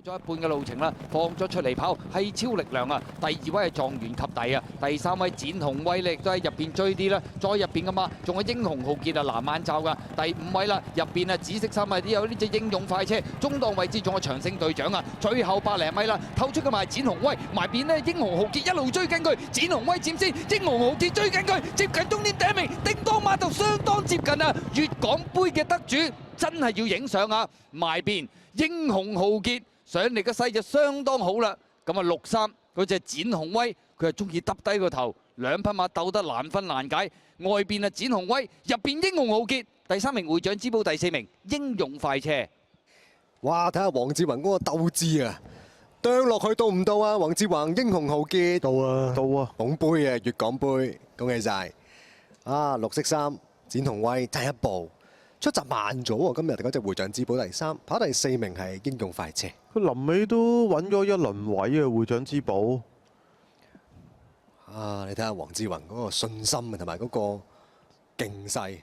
咗一半嘅路程啦，放咗出嚟跑係超力量啊！第二位係狀元及第啊，第三位展鴻威力都喺入邊追啲啦，再入邊噶嘛，仲有英雄豪傑啊藍眼罩噶，第五位啦，入邊啊紫色衫啊啲有呢隻英勇快車，中檔位置仲有長勝隊長啊，最後百零米啦，透出嘅埋展鴻威，埋邊呢英雄豪傑一路追緊佢，展鴻威佔先，英雄豪傑追緊佢，接近終點第一名，叮當碼頭相當接近啊！粵港杯嘅得主真係要影相啊！埋邊英雄豪傑。上嚟嘅勢就相當好啦，咁啊63嗰隻展鴻威，佢係中意耷低個頭，兩匹馬鬥得難分難解。外邊啊展鴻威，入邊英雄豪傑，第三名會長之寶，第四名英勇快車。哇！睇下黃志宏嗰個鬥志啊，啄落去到唔到啊？黃志宏英雄豪傑到啊，到啊！捧杯啊，粵港杯，恭喜晒！啊，綠色衫展鴻威差一步。出閘慢咗喎，今日嗰隻會長之寶第三，跑第四名係英勇快車。佢臨尾都揾咗一輪位啊，會長之寶。啊，你睇下黃志宏嗰個信心啊，同埋嗰個勁勢。